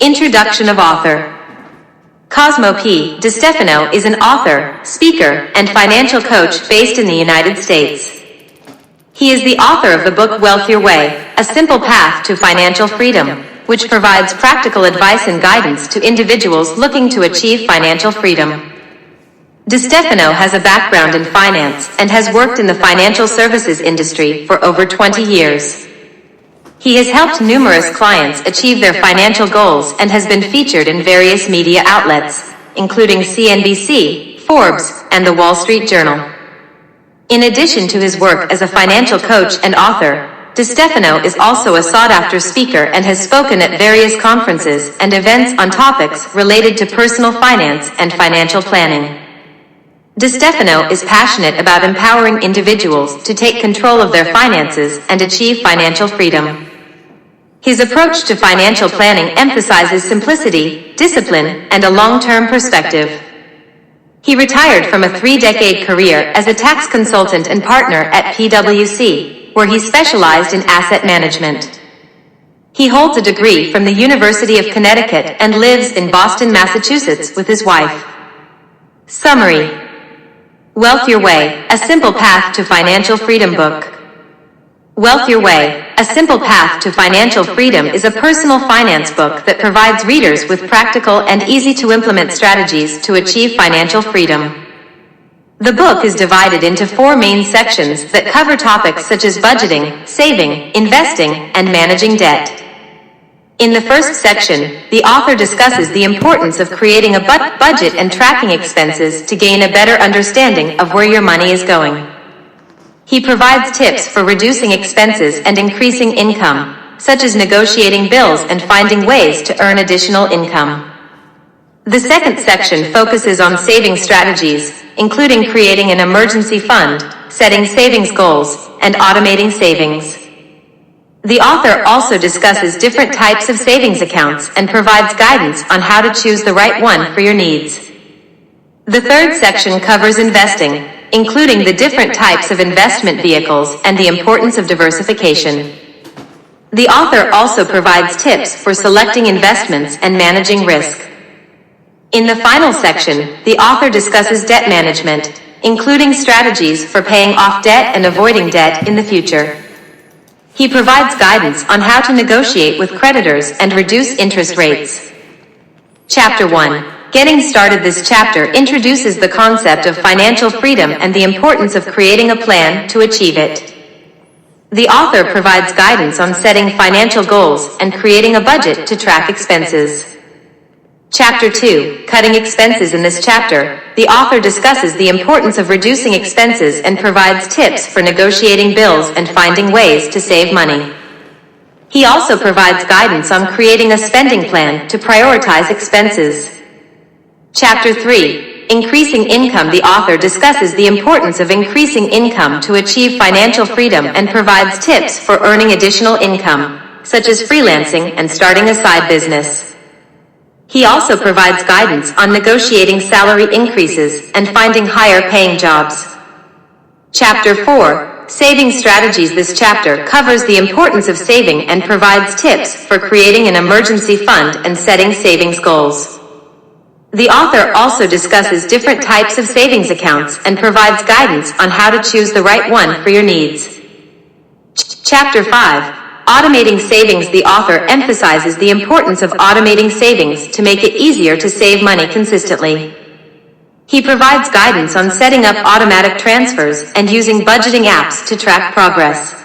Introduction of author. Cosmo P. DeStefano is an author, speaker, and financial coach based in the United States. He is the author of the book Wealth Your Way, A Simple Path to Financial Freedom, which provides practical advice and guidance to individuals looking to achieve financial freedom. DeStefano has a background in finance and has worked in the financial services industry for over 20 years. He has helped numerous clients achieve their financial goals and has been featured in various media outlets, including CNBC, Forbes, and the Wall Street Journal. In addition to his work as a financial coach and author, DeStefano is also a sought-after speaker and has spoken at various conferences and events on topics related to personal finance and financial planning. DeStefano is passionate about empowering individuals to take control of their finances and achieve financial freedom. His approach to financial planning emphasizes simplicity, discipline, and a long-term perspective. He retired from a 3-decade career as a tax consultant and partner at PwC, where he specialized in asset management. He holds a degree from the University of Connecticut and lives in Boston, Massachusetts with his wife. Summary. Wealth Your Way, A Simple Path to Financial Freedom book. Wealth Your Way, A Simple Path to Financial Freedom is a personal finance book that provides readers with practical and easy-to-implement strategies to achieve financial freedom. The book is divided into 4 main sections that cover topics such as budgeting, saving, investing, and managing debt. In the first section, the author discusses the importance of creating a budget and tracking expenses to gain a better understanding of where your money is going. He provides tips for reducing expenses and increasing income, such as negotiating bills and finding ways to earn additional income. The second section focuses on saving strategies, including creating an emergency fund, setting savings goals, and automating savings. The author also discusses different types of savings accounts and provides guidance on how to choose the right one for your needs. The third section covers investing, including the different types of investment vehicles and the importance of diversification. The author also provides tips for selecting investments and managing risk. In the final section, the author discusses debt management, including strategies for paying off debt and avoiding debt in the future. He provides guidance on how to negotiate with creditors and reduce interest rates. Chapter 1. Getting started. This chapter introduces the concept of financial freedom and the importance of creating a plan to achieve it. The author provides guidance on setting financial goals and creating a budget to track expenses. Chapter 2. Cutting expenses. In this chapter, the author discusses the importance of reducing expenses and provides tips for negotiating bills and finding ways to save money. He also provides guidance on creating a spending plan to prioritize expenses. Chapter 3. Increasing income. The author discusses the importance of increasing income to achieve financial freedom and provides tips for earning additional income, such as freelancing and starting a side business. He also provides guidance on negotiating salary increases and finding higher-paying jobs. Chapter 4. Saving strategies. This chapter covers the importance of saving and provides tips for creating an emergency fund and setting savings goals. The author also discusses different types of savings accounts and provides guidance on how to choose the right one for your needs. Chapter 5. Automating savings. The author emphasizes the importance of automating savings to make it easier to save money consistently. He provides guidance on setting up automatic transfers and using budgeting apps to track progress.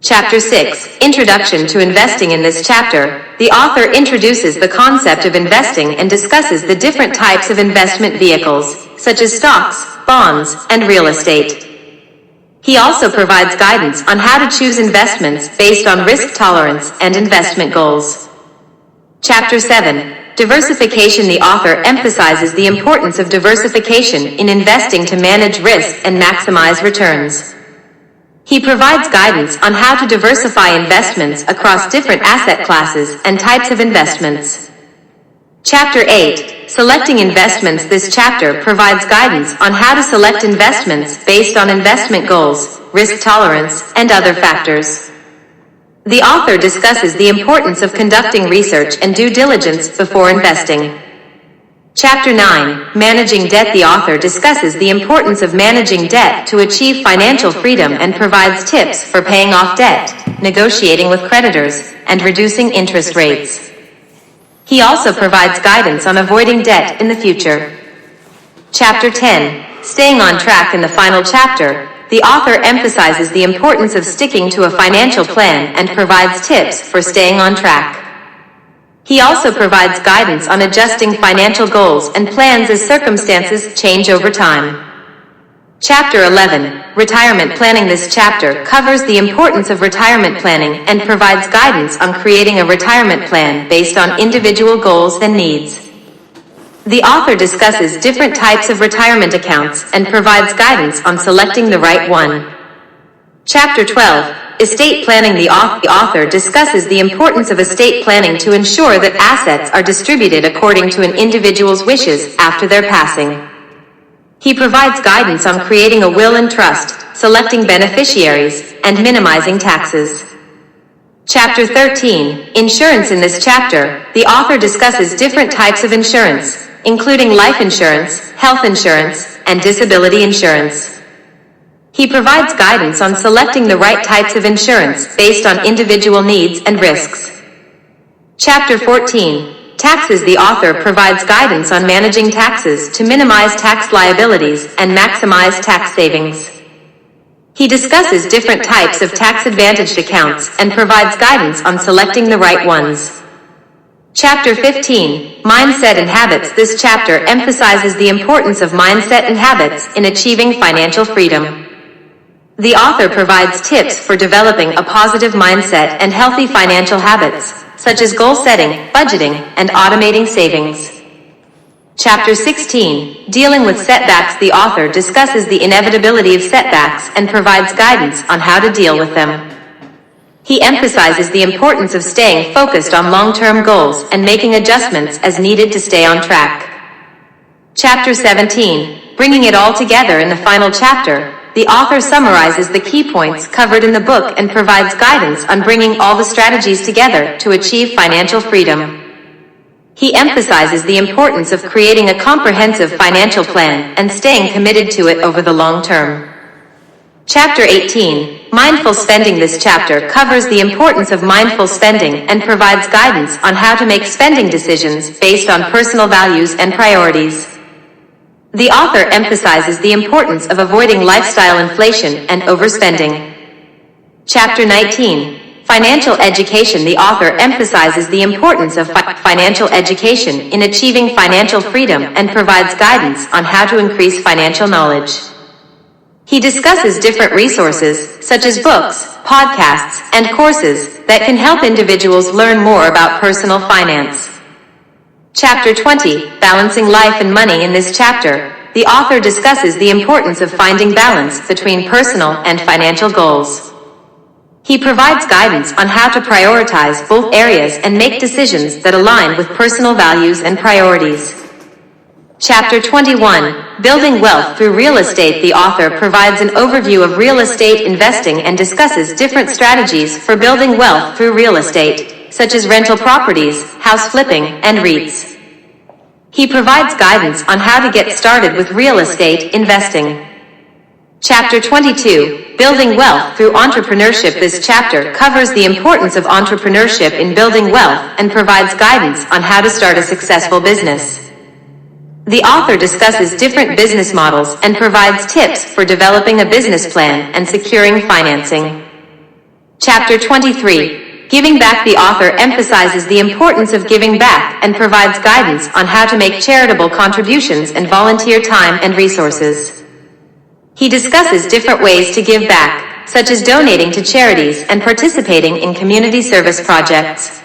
Chapter 6. Introduction to investing. In this chapter, the author introduces the concept of investing and discusses the different types of investment vehicles, such as stocks, bonds, and real estate. He also provides guidance on how to choose investments based on risk tolerance and investment goals. Chapter 7. Diversification. The author emphasizes the importance of diversification in investing to manage risk and maximize returns. He provides guidance on how to diversify investments across different asset classes and types of investments. Chapter 8. Selecting investments. This chapter provides guidance on how to select investments based on investment goals, risk tolerance, and other factors. The author discusses the importance of conducting research and due diligence before investing. Chapter 9, Managing Debt. The author discusses the importance of managing debt to achieve financial freedom and provides tips for paying off debt, negotiating with creditors, and reducing interest rates. He also provides guidance on avoiding debt in the future. Chapter 10, Staying on Track. In the final chapter, the author emphasizes the importance of sticking to a financial plan and provides tips for staying on track. He also provides guidance on adjusting financial goals and plans as circumstances change over time. Chapter 11, Retirement Planning. This chapter covers the importance of retirement planning and provides guidance on creating a retirement plan based on individual goals and needs. The author discusses different types of retirement accounts and provides guidance on selecting the right one. Chapter 12, Estate Planning. The author discusses the importance of estate planning to ensure that assets are distributed according to an individual's wishes after their passing. He provides guidance on creating a will and trust, selecting beneficiaries, and minimizing taxes. Chapter 13, Insurance. In this chapter, the author discusses different types of insurance, including life insurance, health insurance, and disability insurance. He provides guidance on selecting the right types of insurance based on individual needs and risks. Chapter 14, Taxes. The author provides guidance on managing taxes to minimize tax liabilities and maximize tax savings. He discusses different types of tax-advantaged accounts and provides guidance on selecting the right ones. Chapter 15, Mindset and Habits. This chapter emphasizes the importance of mindset and habits in achieving financial freedom. The author provides tips for developing a positive mindset and healthy financial habits, such as goal setting, budgeting, and automating savings. Chapter 16, Dealing with Setbacks. The author discusses the inevitability of setbacks and provides guidance on how to deal with them. He emphasizes the importance of staying focused on long-term goals and making adjustments as needed to stay on track. Chapter 17, Bringing it all together. In the final chapter, the author summarizes the key points covered in the book and provides guidance on bringing all the strategies together to achieve financial freedom. He emphasizes the importance of creating a comprehensive financial plan and staying committed to it over the long term. Chapter 18, Mindful Spending. This chapter covers the importance of mindful spending and provides guidance on how to make spending decisions based on personal values and priorities. The author emphasizes the importance of avoiding lifestyle inflation and overspending. Chapter 19, Financial Education. The author emphasizes the importance of financial education in achieving financial freedom and provides guidance on how to increase financial knowledge. He discusses different resources, such as books, podcasts, and courses, that can help individuals learn more about personal finance. Chapter 20, Balancing Life and Money. In this chapter, the author discusses the importance of finding balance between personal and financial goals. He provides guidance on how to prioritize both areas and make decisions that align with personal values and priorities. Chapter 21, Building Wealth Through Real Estate. The author provides an overview of real estate investing and discusses different strategies for building wealth through real estate, such as rental properties, house flipping, and REITs. He provides guidance on how to get started with real estate investing. Chapter 22, Building Wealth Through Entrepreneurship. This chapter covers the importance of entrepreneurship in building wealth and provides guidance on how to start a successful business. The author discusses different business models and provides tips for developing a business plan and securing financing. Chapter 23, Giving Back. The author emphasizes the importance of giving back and provides guidance on how to make charitable contributions and volunteer time and resources. He discusses different ways to give back, such as donating to charities and participating in community service projects.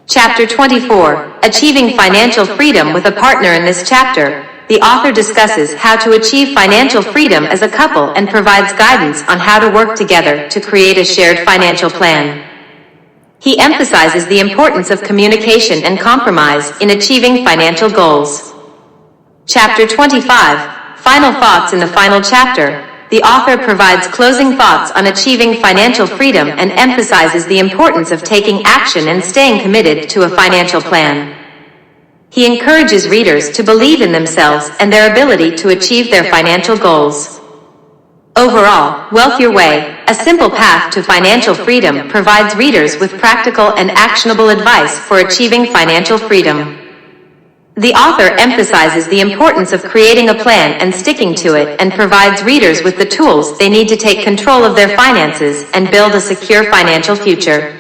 Chapter 24, Achieving Financial Freedom with a Partner. In this chapter, the author discusses how to achieve financial freedom as a couple and provides guidance on how to work together to create a shared financial plan. He emphasizes the importance of communication and compromise in achieving financial goals. Chapter 25, Final Thoughts. In the final chapter, the author provides closing thoughts on achieving financial freedom and emphasizes the importance of taking action and staying committed to a financial plan. He encourages readers to believe in themselves and their ability to achieve their financial goals. Overall, Wealth Your Way, A Simple Path to Financial Freedom provides readers with practical and actionable advice for achieving financial freedom. The author emphasizes the importance of creating a plan and sticking to it, and provides readers with the tools they need to take control of their finances and build a secure financial future.